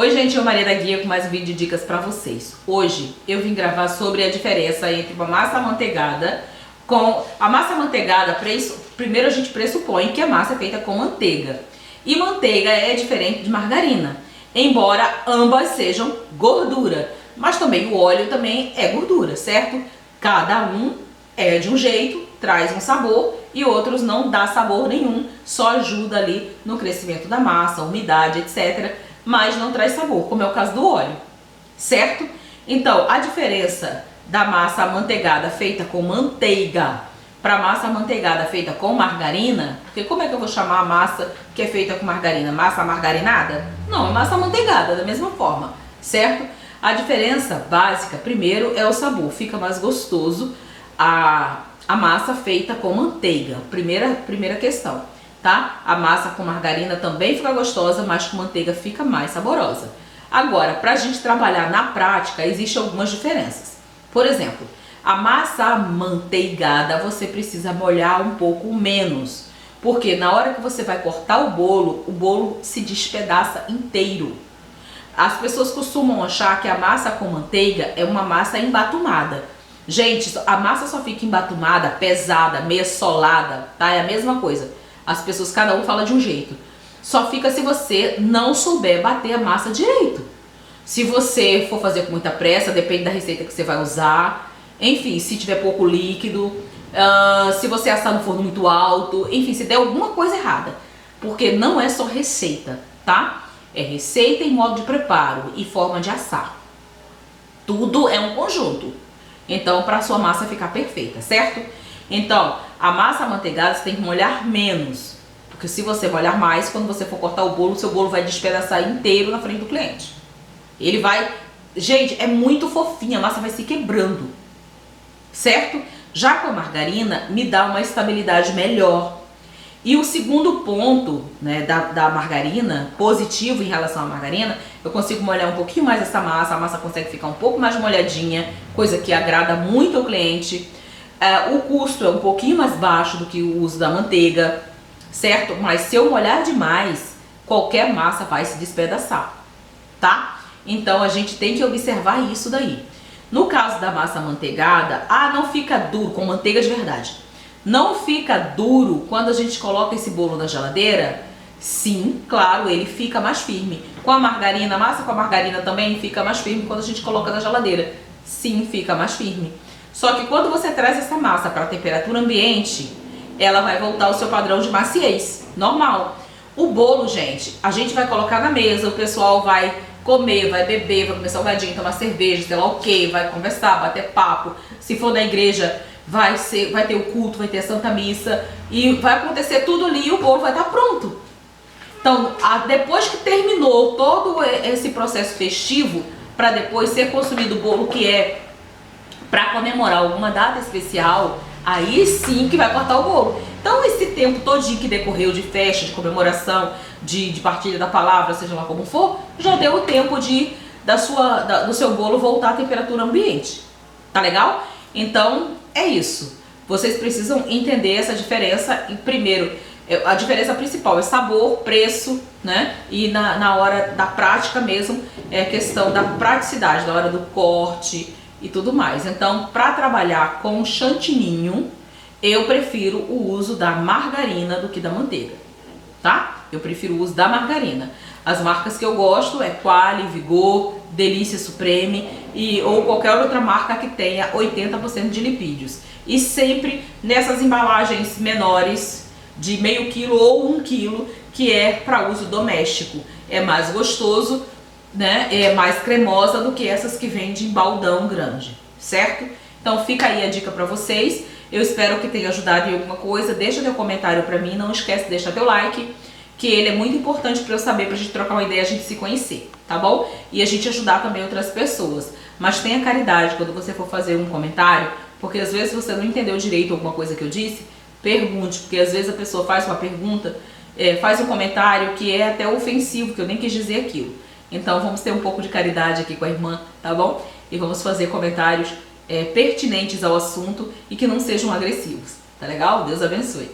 Oi gente, eu Maria da Guia com mais um vídeo de dicas pra vocês. Hoje eu vim gravar sobre a diferença entre uma massa amanteigada com... A massa amanteigada, primeiro a gente pressupõe que a massa é feita com manteiga. E manteiga é diferente de margarina, embora ambas sejam gordura. Mas também o óleo também é gordura, certo? Cada um é de um jeito, traz um sabor e outros não dá sabor nenhum, só ajuda ali no crescimento da massa, umidade, etc., mas não traz sabor, como é o caso do óleo, certo? Então, a diferença da massa amanteigada feita com manteiga para massa amanteigada feita com margarina, porque como é que eu vou chamar a massa que é feita com margarina? Massa margarinada? Não, é massa amanteigada, da mesma forma, certo? A diferença básica, primeiro, é o sabor, fica mais gostoso a massa feita com manteiga, primeira questão. Tá? A massa com margarina também fica gostosa, mas com manteiga fica mais saborosa. Agora, para a gente trabalhar na prática, existem algumas diferenças. Por exemplo, a massa amanteigada você precisa molhar um pouco menos, porque na hora que você vai cortar o bolo se despedaça inteiro. As pessoas costumam achar que a massa com manteiga é uma massa embatumada. Gente, a massa só fica embatumada, pesada, meio solada, tá? É a mesma coisa. As pessoas, cada um fala de um jeito. Só fica se você não souber bater a massa direito. Se você for fazer com muita pressa, depende da receita que você vai usar. Enfim, se tiver pouco líquido, se você assar no forno muito alto, enfim, se der alguma coisa errada. Porque não é só receita, tá? É receita e modo de preparo e forma de assar. Tudo é um conjunto. Então, para a sua massa ficar perfeita, certo? Então, a massa amanteigada você tem que molhar menos, porque se você molhar mais, quando você for cortar o bolo, seu bolo vai despedaçar inteiro na frente do cliente. Ele vai... Gente, é muito fofinha, a massa vai se quebrando, certo? Já com a margarina, me dá uma estabilidade melhor. E o segundo ponto, né, da margarina, positivo em relação à margarina, eu consigo molhar um pouquinho mais essa massa, a massa consegue ficar um pouco mais molhadinha, coisa que agrada muito ao cliente. O custo é um pouquinho mais baixo do que o uso da manteiga, certo? Mas se eu molhar demais, qualquer massa vai se despedaçar, tá? Então a gente tem que observar isso daí. No caso da massa amanteigada, não fica duro, com manteiga de verdade. Não fica duro quando a gente coloca esse bolo na geladeira? Sim, claro, ele fica mais firme. Com a margarina, a massa com a margarina também fica mais firme quando a gente coloca na geladeira. Sim, fica mais firme. Só que quando você traz essa massa para a temperatura ambiente, ela vai voltar ao seu padrão de maciez, normal. O bolo, gente, a gente vai colocar na mesa, o pessoal vai comer, vai beber, vai comer salgadinho, tomar cerveja, sei lá o que, vai conversar, bater papo. Se for na igreja, vai ter o culto, vai ter a Santa Missa e vai acontecer tudo ali e o bolo vai estar pronto. Então, depois que terminou todo esse processo festivo, para depois ser consumido o bolo que é para comemorar alguma data especial, aí sim que vai cortar o bolo. Então esse tempo todinho que decorreu de festa, de comemoração, de partilha da palavra, seja lá como for, já deu o tempo do seu bolo voltar à temperatura ambiente. Tá legal? Então é isso. Vocês precisam entender essa diferença. E primeiro, a diferença principal é sabor, preço, né? E na hora da prática mesmo, é a questão da praticidade, na hora do corte e tudo mais. Então, para trabalhar com chantininho, eu prefiro o uso da margarina do que da manteiga, tá? Eu prefiro o uso da margarina. As marcas que eu gosto é Qualy, Vigor, Delícia Supreme ou qualquer outra marca que tenha 80% de lipídios. E sempre nessas embalagens menores de meio quilo ou 1 quilo, que é para uso doméstico. É mais gostoso, né? É mais cremosa do que essas que vêm de baldão grande, certo? Então fica aí a dica para vocês. Eu espero que tenha ajudado em alguma coisa. Deixa teu comentário para mim, não esquece de deixar teu like, que ele é muito importante para eu saber, pra gente trocar uma ideia, a gente se conhecer, tá bom? E a gente ajudar também outras pessoas. Mas tenha caridade quando você for fazer um comentário, porque às vezes você não entendeu direito alguma coisa que eu disse, pergunte, porque às vezes a pessoa faz uma pergunta, faz um comentário que é até ofensivo, que eu nem quis dizer aquilo. Então vamos ter um pouco de caridade aqui com a irmã, tá bom? E vamos fazer comentários pertinentes ao assunto e que não sejam agressivos, tá legal? Deus abençoe.